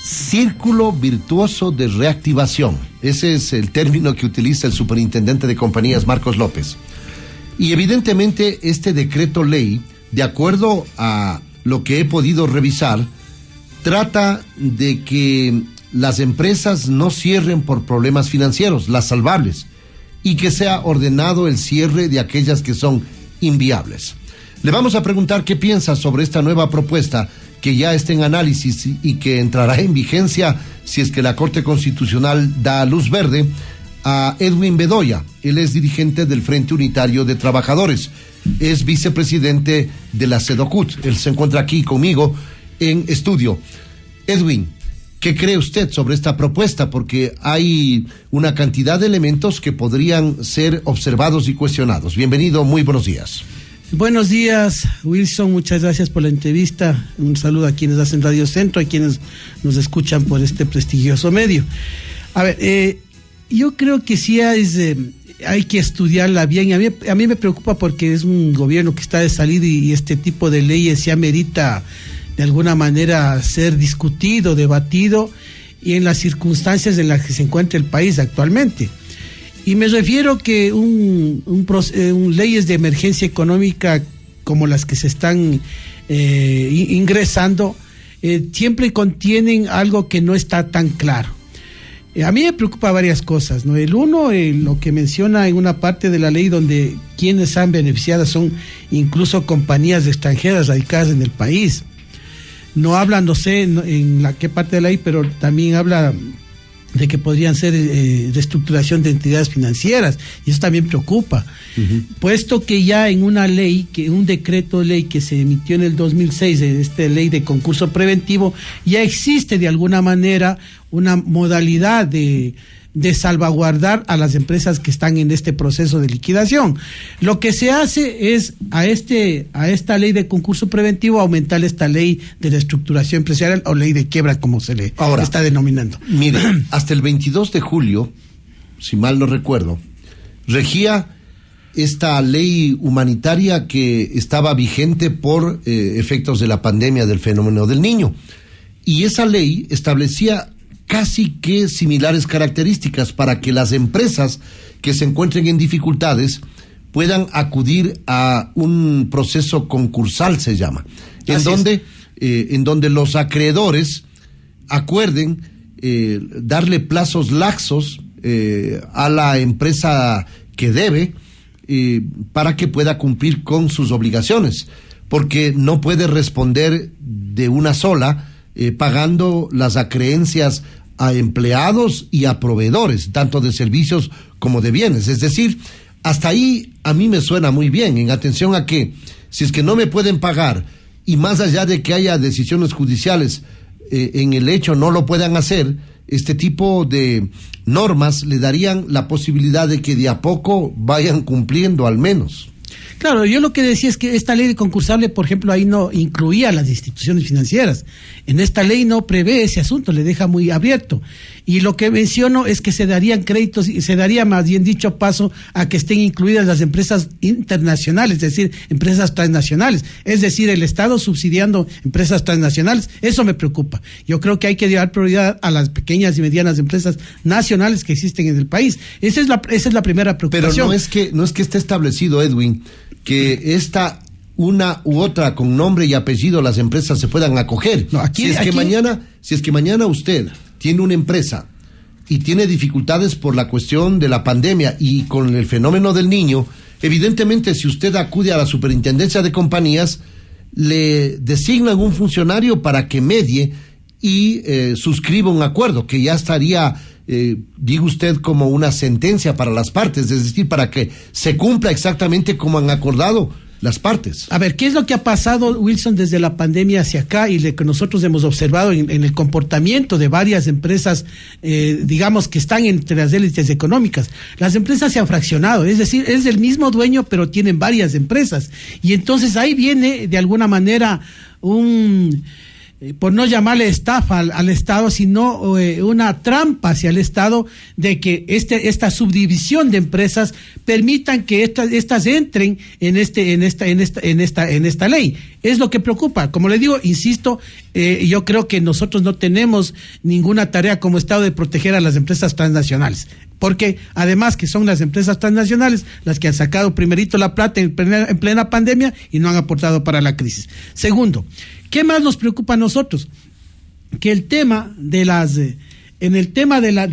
círculo virtuoso de reactivación. Ese es el término que utiliza el superintendente de compañías, Marcos López. Y evidentemente este decreto ley, de acuerdo a lo que he podido revisar, trata de que las empresas no cierren por problemas financieros, las salvables, y que sea ordenado el cierre de aquellas que son inviables. Le vamos a preguntar qué piensa sobre esta nueva propuesta que ya está en análisis y que entrará en vigencia si es que la Corte Constitucional da luz verde, a Edwin Bedoya. Él es dirigente del Frente Unitario de Trabajadores, es vicepresidente de la SEDOCUT. Él se encuentra aquí conmigo en estudio. Edwin, ¿qué cree usted sobre esta propuesta? Porque hay una cantidad de elementos que podrían ser observados y cuestionados. Bienvenido, muy buenos días. Buenos días, Wilson, muchas gracias por la entrevista. Un saludo a quienes hacen Radio Centro, a quienes nos escuchan por este prestigioso medio. A ver, yo creo que sí hay que estudiarla bien. A mí me preocupa porque es un gobierno que está de salida y este tipo de leyes ya merita de alguna manera ser discutido, debatido, y en las circunstancias en las que se encuentra el país actualmente. Y me refiero que leyes de emergencia económica como las que se están ingresando siempre contienen algo que no está tan claro. A mí me preocupa varias cosas, ¿no? El uno, lo que menciona en una parte de la ley donde quienes han beneficiado son incluso compañías extranjeras radicadas en el país. No habla, no sé en qué parte de la ley, pero también habla de que podrían ser reestructuración de entidades financieras, y eso también preocupa, puesto que ya en una ley, un decreto de ley que se emitió en el 2006, esta ley de concurso preventivo, ya existe de alguna manera una modalidad de salvaguardar a las empresas que están en este proceso de liquidación. Lo que se hace es a esta ley de concurso preventivo aumentar esta ley de reestructuración empresarial o ley de quiebra, como se le está denominando. Mire, hasta el 22 de julio, si mal no recuerdo, regía esta ley humanitaria que estaba vigente por efectos de la pandemia del fenómeno del Niño. Y esa ley establecía casi que similares características para que las empresas que se encuentren en dificultades puedan acudir a un proceso concursal, se llama, en donde los acreedores acuerden darle plazos laxos a la empresa que debe para que pueda cumplir con sus obligaciones, porque no puede responder de una sola pagando las acreencias a empleados y a proveedores, tanto de servicios como de bienes. Es decir, hasta ahí a mí me suena muy bien, en atención a que si es que no me pueden pagar y más allá de que haya decisiones judiciales en el hecho no lo puedan hacer, este tipo de normas le darían la posibilidad de que de a poco vayan cumpliendo al menos. Claro, yo lo que decía es que esta ley de concursable, por ejemplo, ahí no incluía las instituciones financieras. En esta ley no prevé ese asunto, le deja muy abierto. Y lo que menciono es que se darían créditos y se daría, más bien dicho, paso a que estén incluidas las empresas internacionales, es decir, empresas transnacionales. Es decir, el Estado subsidiando empresas transnacionales. Eso me preocupa. Yo creo que hay que dar prioridad a las pequeñas y medianas empresas nacionales que existen en el país. Esa es la primera preocupación. Pero no es que esté establecido, Edwin, que una u otra con nombre y apellido las empresas se puedan acoger. No, si es que mañana usted tiene una empresa y tiene dificultades por la cuestión de la pandemia y con el fenómeno del Niño, evidentemente si usted acude a la superintendencia de compañías, le designan un funcionario para que medie y suscriba un acuerdo que ya estaría diga usted como una sentencia para las partes, es decir, para que se cumpla exactamente como han acordado las partes. A ver, ¿qué es lo que ha pasado, Wilson, desde la pandemia hacia acá y lo que nosotros hemos observado en el comportamiento de varias empresas, digamos, que están entre las élites económicas? Las empresas se han fraccionado, es decir, es el mismo dueño, pero tienen varias empresas. Y entonces ahí viene, de alguna manera, por no llamarle estafa al Estado, sino una trampa hacia el Estado de que esta subdivisión de empresas permitan que estas entren en esta ley. Es lo que preocupa. Como le digo, insisto, yo creo que nosotros no tenemos ninguna tarea como Estado de proteger a las empresas transnacionales, porque además que son las empresas transnacionales las que han sacado primerito la plata en plena pandemia y no han aportado para la crisis. Segundo, ¿qué más nos preocupa a nosotros? Que el tema de en el tema de la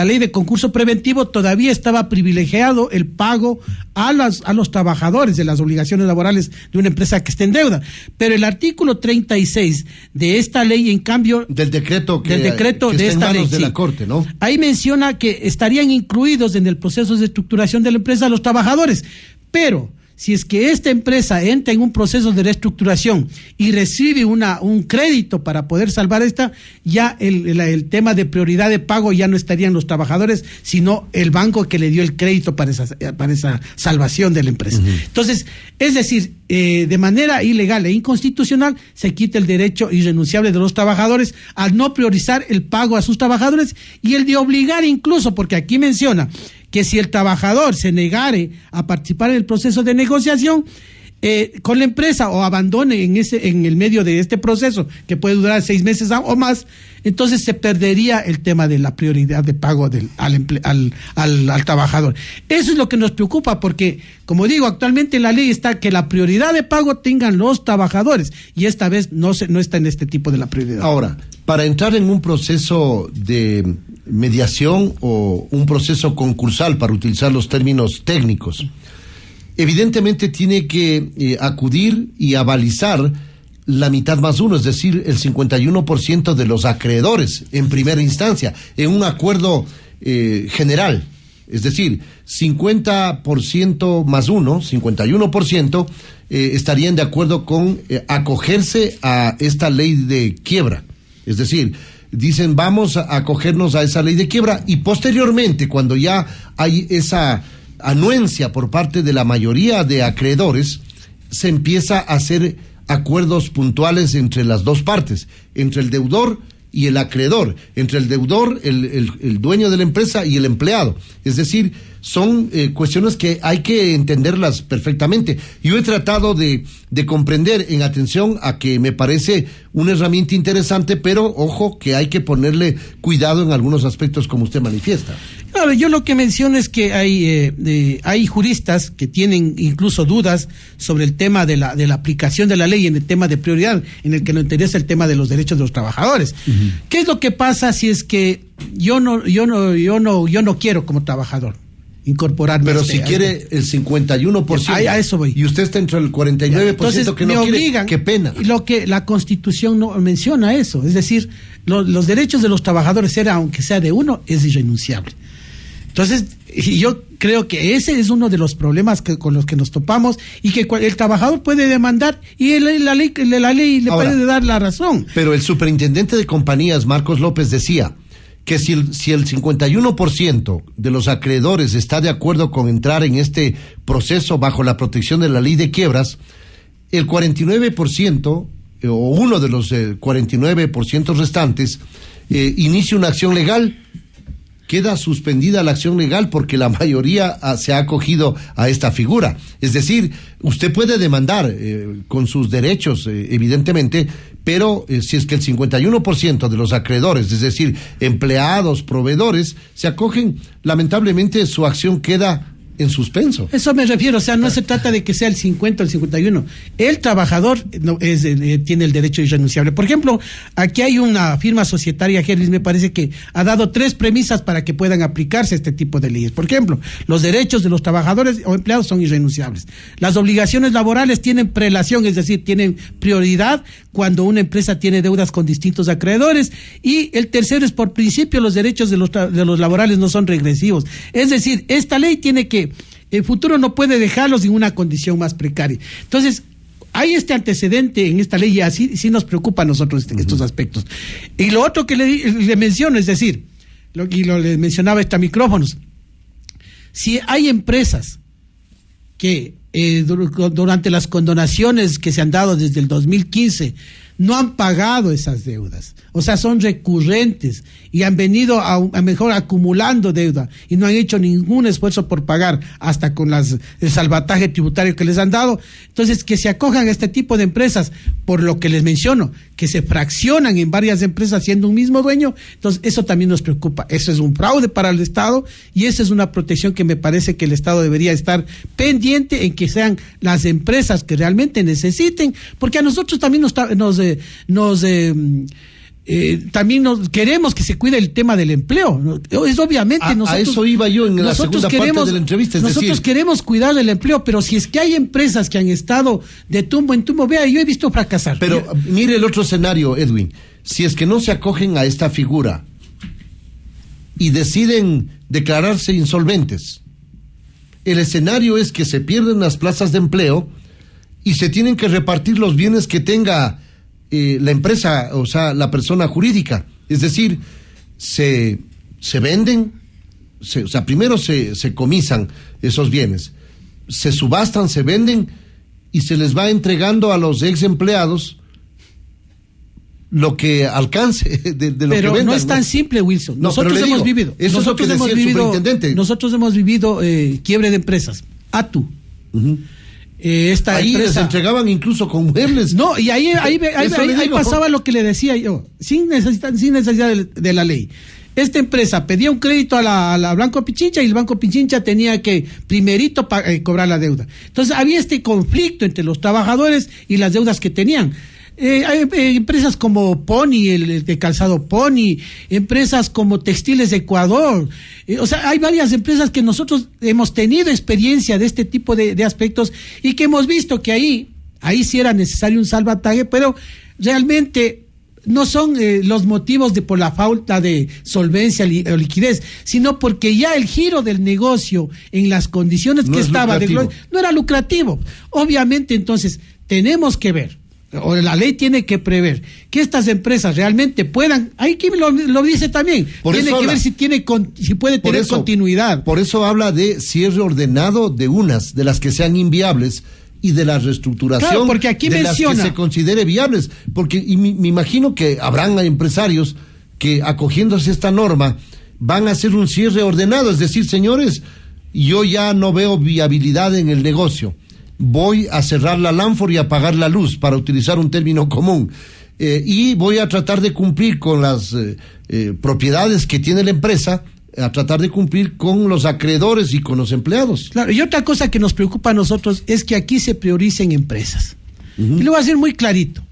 ley de concurso preventivo todavía estaba privilegiado el pago a los trabajadores de las obligaciones laborales de una empresa que esté en deuda. Pero el artículo 36 de esta ley, en cambio... Del decreto que de esta en manos ley, de la Corte, ¿no? Ahí menciona que estarían incluidos en el proceso de estructuración de la empresa los trabajadores, pero... si es que esta empresa entra en un proceso de reestructuración y recibe un crédito para poder salvar ya el tema de prioridad de pago ya no estarían los trabajadores, sino el banco que le dio el crédito para esa salvación de la empresa. Uh-huh. Entonces, es decir, de manera ilegal e inconstitucional se quita el derecho irrenunciable de los trabajadores al no priorizar el pago a sus trabajadores y el de obligar incluso, porque aquí menciona que si el trabajador se negare a participar en el proceso de negociación con la empresa o abandone en el medio de este proceso, que puede durar 6 meses o más, entonces se perdería el tema de la prioridad de pago al trabajador. Eso es lo que nos preocupa, porque, como digo, actualmente en la ley está que la prioridad de pago tengan los trabajadores, y esta vez no está en este tipo de la prioridad. Ahora, para entrar en un proceso de mediación o un proceso concursal, para utilizar los términos técnicos, evidentemente tiene que acudir y avalizar la mitad más uno, es decir, el 51% de los acreedores en primera instancia, en un acuerdo general. Es decir, 50% más uno, 51%, estarían de acuerdo con acogerse a esta ley de quiebra. Es decir, dicen, vamos a acogernos a esa ley de quiebra, y posteriormente, cuando ya hay esa anuencia por parte de la mayoría de acreedores, se empieza a hacer acuerdos puntuales entre las dos partes, entre el deudor y el acreedor, entre el deudor, el dueño de la empresa, y el empleado. Es decir, son cuestiones que hay que entenderlas perfectamente. Yo he tratado de comprender, en atención a que me parece una herramienta interesante, pero ojo que hay que ponerle cuidado en algunos aspectos, como usted manifiesta. Claro, yo lo que menciono es que hay juristas que tienen incluso dudas sobre el tema de la aplicación de la ley en el tema de prioridad, en el que nos interesa el tema de los derechos de los trabajadores. Uh-huh. ¿Qué es lo que pasa si es que yo no quiero como trabajador incorporarme? Pero si quiere el 51%, a eso voy. Y usted está entre el 49%. Entonces, que no quiere, qué pena. Lo que la Constitución no menciona eso, es decir, los derechos de los trabajadores, aunque sea de uno, es irrenunciable. Entonces, yo creo que ese es uno de los problemas con los que nos topamos, y que el trabajador puede demandar y la ley le puede dar la razón. Pero el superintendente de compañías, Marcos López, decía que si el 51% de los acreedores está de acuerdo con entrar en este proceso bajo la protección de la ley de quiebras, el 49% o uno de los 49% restantes inicia una acción legal. Queda suspendida la acción legal porque la mayoría se ha acogido a esta figura. Es decir, usted puede demandar con sus derechos, evidentemente, pero si es que el 51% de los acreedores, es decir, empleados, proveedores, se acogen, lamentablemente su acción queda en suspenso. Eso me refiero, no se trata de que sea el 50 o el 51. El trabajador tiene el derecho irrenunciable. Por ejemplo, aquí hay una firma societaria, Gerlis, me parece que ha dado 3 premisas para que puedan aplicarse este tipo de leyes. Por ejemplo, los derechos de los trabajadores o empleados son irrenunciables. Las obligaciones laborales tienen prelación, es decir, tienen prioridad cuando una empresa tiene deudas con distintos acreedores. Y el tercero es, por principio, los derechos de los laborales no son regresivos. Es decir, esta ley tiene que, el futuro no puede dejarlos en una condición más precaria. Entonces, hay este antecedente en esta ley, y así sí nos preocupa a nosotros estos aspectos. Y lo otro que le menciono, es lo le mencionaba micrófonos, si hay empresas que durante las condonaciones que se han dado desde el 2015, no han pagado esas deudas. O sea, son recurrentes y han venido a mejor acumulando deuda y no han hecho ningún esfuerzo por pagar, hasta con el salvataje tributario que les han dado. Entonces, que se acojan a este tipo de empresas, por lo que les menciono, que se fraccionan en varias empresas siendo un mismo dueño. Entonces, eso también nos preocupa. Eso es un fraude para el Estado y esa es una protección que me parece que el Estado debería estar pendiente en que sean las empresas que realmente necesiten, porque a nosotros también también queremos que se cuide el tema del empleo. Es obviamente nosotros, a eso iba yo en la segunda parte de la entrevista. Nosotros queremos cuidar del empleo, pero si es que hay empresas que han estado de tumbo en tumbo, vea, yo he visto fracasar. Pero mire el otro escenario, Edwin. Si es que no se acogen a esta figura y deciden declararse insolventes, el escenario es que se pierden las plazas de empleo y se tienen que repartir los bienes que tenga la empresa, o sea, la persona jurídica. Es decir, se venden, o sea, primero se comisan esos bienes, se subastan, se venden y se les va entregando a los ex empleados lo que alcance de lo que vendan. Pero no es tan simple, Wilson. Nosotros hemos vivido. Eso es lo que decía el superintendente. Nosotros hemos vivido quiebre de empresas. ATU. Uh-huh. Ahí empresa les entregaban incluso con muebles. No, y ahí pasaba lo que le decía yo, sin necesidad de la ley. Esta empresa pedía un crédito a la Banco Pichincha y el Banco Pichincha tenía que primerito cobrar la deuda. Entonces había este conflicto entre los trabajadores y las deudas que tenían. Hay empresas como Pony, el de calzado Pony, empresas como Textiles de Ecuador, o sea, hay varias empresas que nosotros hemos tenido experiencia de este tipo de aspectos y que hemos visto que ahí sí era necesario un salvataje, pero realmente no son los motivos por la falta de solvencia o liquidez, sino porque ya el giro del negocio en las condiciones que estaba no era lucrativo. Obviamente, entonces, tenemos que ver, o la ley tiene que prever que estas empresas realmente puedan, ahí que lo dice también, tiene que ver si puede tener continuidad. Por eso habla de cierre ordenado de unas, de las que sean inviables, y de la reestructuración, claro, porque aquí de menciona, las que se considere viables, porque me imagino que habrán empresarios que, acogiéndose a esta norma, van a hacer un cierre ordenado, es decir, señores, yo ya no veo viabilidad en el negocio, voy a cerrar la lámpara y apagar la luz, para utilizar un término común, y voy a tratar de cumplir con las propiedades que tiene la empresa, a tratar de cumplir con los acreedores y con los empleados. Claro, y otra cosa que nos preocupa a nosotros es que aquí se prioricen empresas. Y lo voy a decir muy clarito.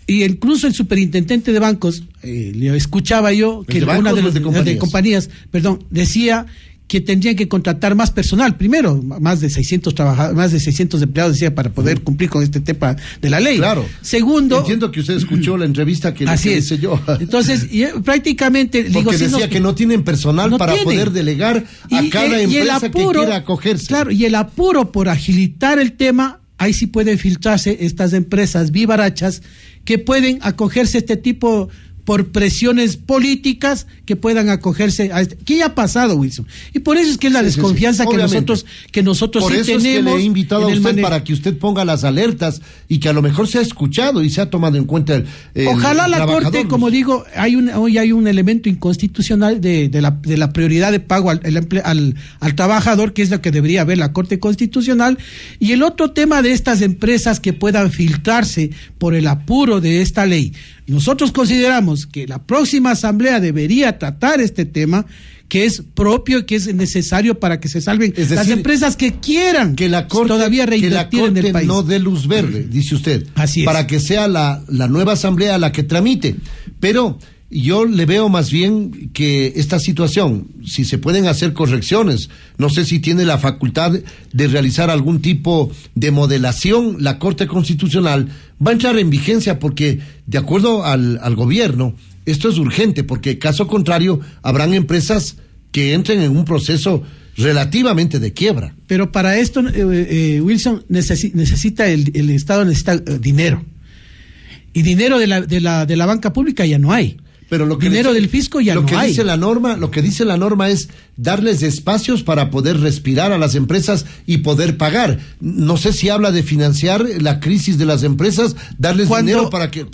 Y incluso el superintendente de bancos, le escuchaba yo que una de compañías, decía que tendrían que contratar más personal, primero, más de 600 trabajadores, más de 600 empleados, decía, para poder cumplir con este tema de la ley. Claro. Segundo, entiendo que usted escuchó la entrevista que hice yo. Entonces, prácticamente porque decía que no tienen personal para poder delegar a cada empresa que quiera acogerse. Claro, y el apuro por agilitar el tema, ahí sí pueden filtrarse estas empresas vivarachas que pueden acogerse a este tipo por presiones políticas, que puedan acogerse a este. ¿Qué ha pasado, Wilson? Y por eso es que es la desconfianza que nosotros por sí eso tenemos. Es que le he invitado a usted para que usted ponga las alertas y que a lo mejor se ha escuchado y se ha tomado en cuenta el ojalá la Corte, como digo, hoy hay un elemento inconstitucional de la prioridad de pago al trabajador, que es lo que debería ver la Corte Constitucional, y el otro tema de estas empresas que puedan filtrarse por el apuro de esta ley. Nosotros consideramos que la próxima asamblea debería tratar este tema, que es propio y que es necesario para que se salven las empresas que quieran que la Corte, todavía reinvertir en el país. No dé luz verde, dice usted, así es, para que sea la nueva asamblea la que tramite. Pero yo le veo más bien que esta situación, si se pueden hacer correcciones, no sé si tiene la facultad de realizar algún tipo de modelación, la Corte Constitucional va a entrar en vigencia, porque de acuerdo al gobierno, esto es urgente, porque caso contrario habrán empresas que entren en un proceso relativamente de quiebra. Pero para esto, Wilson, necesita el Estado necesita dinero, y dinero de la banca pública ya no hay. Pero lo que dinero del fisco ya no hay. Lo que dice la norma es darles espacios para poder respirar a las empresas y poder pagar. No sé si habla de financiar la crisis de las empresas, darles dinero para que...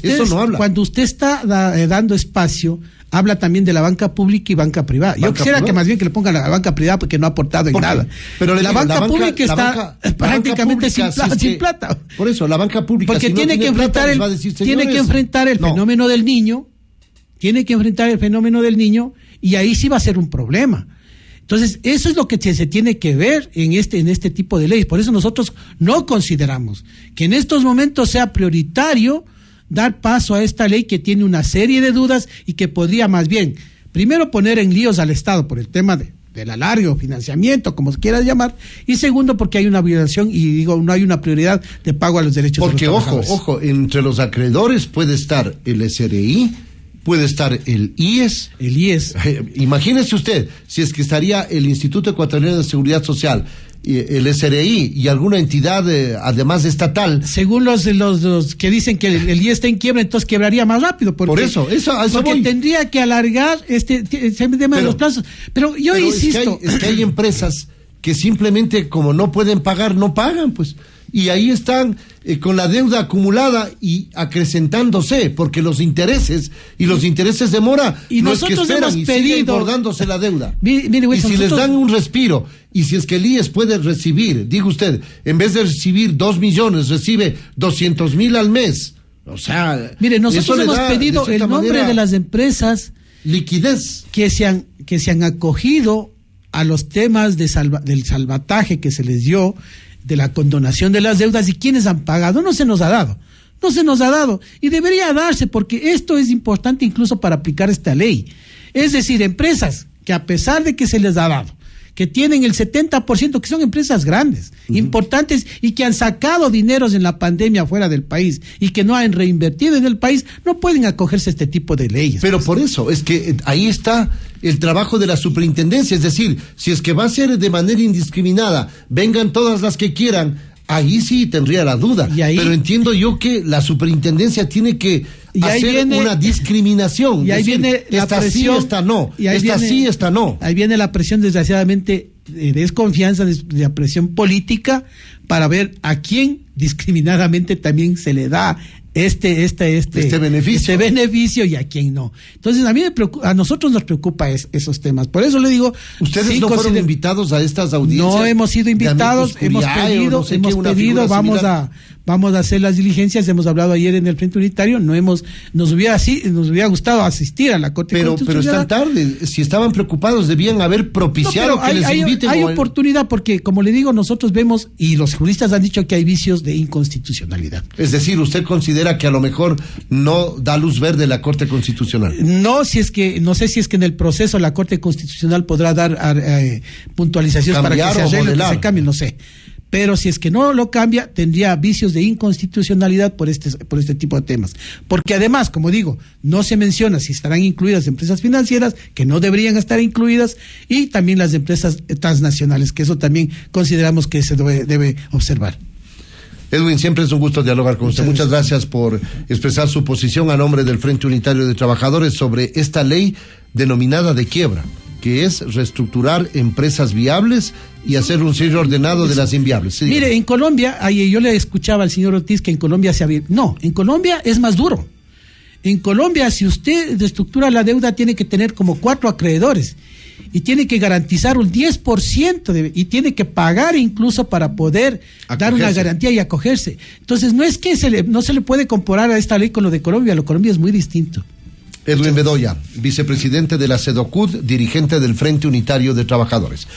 Eso no habla. Cuando usted está dando espacio, habla también de la banca pública y banca privada. Yo quisiera que más bien que le pongan la banca privada porque no ha aportado en nada. Pero la banca pública está prácticamente sin plata. Por eso, la banca pública... Porque tiene que enfrentar el fenómeno del niño. Tiene que enfrentar el fenómeno del niño y ahí sí va a ser un problema. Entonces, eso es lo que se tiene que ver en este tipo de leyes. Por eso nosotros no consideramos que en estos momentos sea prioritario dar paso a esta ley que tiene una serie de dudas y que podría más bien, primero, poner en líos al Estado por el tema del alargue o financiamiento, como se quiera llamar, y segundo, porque hay una violación y no hay una prioridad de pago a los derechos de los trabajadores. Porque, ojo, entre los acreedores puede estar el SRI, puede estar el IES. El IES. Imagínese usted, si es que estaría el Instituto Ecuatoriano de Seguridad Social, el SRI y alguna entidad además estatal. Según los que dicen que el IES está en quiebra, entonces quebraría más rápido. Porque, por eso porque voy. Tendría que alargar tema de los plazos. Pero insisto. Es que hay empresas que simplemente como no pueden pagar, no pagan, pues. Y ahí están con la deuda acumulada y acrecentándose, porque los intereses de mora y no es que esperan y siguen engordándose la deuda. Mire, Wilson, y si les dan un respiro, y si es que el IES puede recibir, diga usted, en vez de recibir 2 millones, recibe 200,000 al mes. O sea, mire, nosotros hemos pedido el nombre de las empresas liquidez que se han acogido a los temas del salvataje que se les dio, de la condonación de las deudas y quienes han pagado. No se nos ha dado y debería darse porque esto es importante incluso para aplicar esta ley. Es decir, empresas que a pesar de que se les ha dado, que tienen el 70%, que son empresas grandes, importantes y que han sacado dineros en la pandemia fuera del país y que no han reinvertido en el país, no pueden acogerse a este tipo de leyes. Pero por eso, es que ahí está el trabajo de la superintendencia, es decir, si es que va a ser de manera indiscriminada, vengan todas las que quieran, ahí sí tendría la duda, pero entiendo yo que la superintendencia tiene que hacer una discriminación. Y ahí viene la presión. Sí, esta no. Sí, esta no. Ahí viene la presión, desgraciadamente, de desconfianza, de la presión política, para ver a quién discriminadamente también se le da este beneficio y a quién no. Entonces a nosotros nos preocupa esos temas. Por eso le digo, ustedes no fueron invitados a estas audiencias. No hemos sido invitados, hemos pedido, vamos a hacer las diligencias. Hemos hablado ayer en el Frente Unitario, nos hubiera gustado asistir a la Corte Constitucional. Pero están tarde. Si estaban preocupados, debían haber propiciado que les inviten. Hay oportunidad porque, como le digo, nosotros vemos y los juristas han dicho que hay vicios de inconstitucionalidad. Es decir, usted considera que a lo mejor no da luz verde la Corte Constitucional. No sé si es que en el proceso la Corte Constitucional podrá dar puntualizaciones para que se arregle, que se cambie, no sé. Pero si es que no lo cambia, tendría vicios de inconstitucionalidad por este tipo de temas. Porque además, como digo, no se menciona si estarán incluidas empresas financieras, que no deberían estar incluidas, y también las empresas transnacionales, que eso también consideramos que se debe observar. Edwin, siempre es un gusto dialogar con usted. Muchas gracias por expresar su posición a nombre del Frente Unitario de Trabajadores sobre esta ley denominada de quiebra, que es reestructurar empresas viables y hacer un cierre ordenado de las inviables. Sí, mire, en Colombia, yo le escuchaba al señor Ortiz que en Colombia en Colombia es más duro. En Colombia, si usted reestructura la deuda, tiene que tener como 4 acreedores y tiene que garantizar un 10% y tiene que pagar incluso para poder dar una garantía y acogerse. Entonces, no es que no se le puede comparar a esta ley con lo de Colombia. Lo de Colombia es muy distinto. Edwin Bedoya, vicepresidente de la SEDOCUD, dirigente del Frente Unitario de Trabajadores.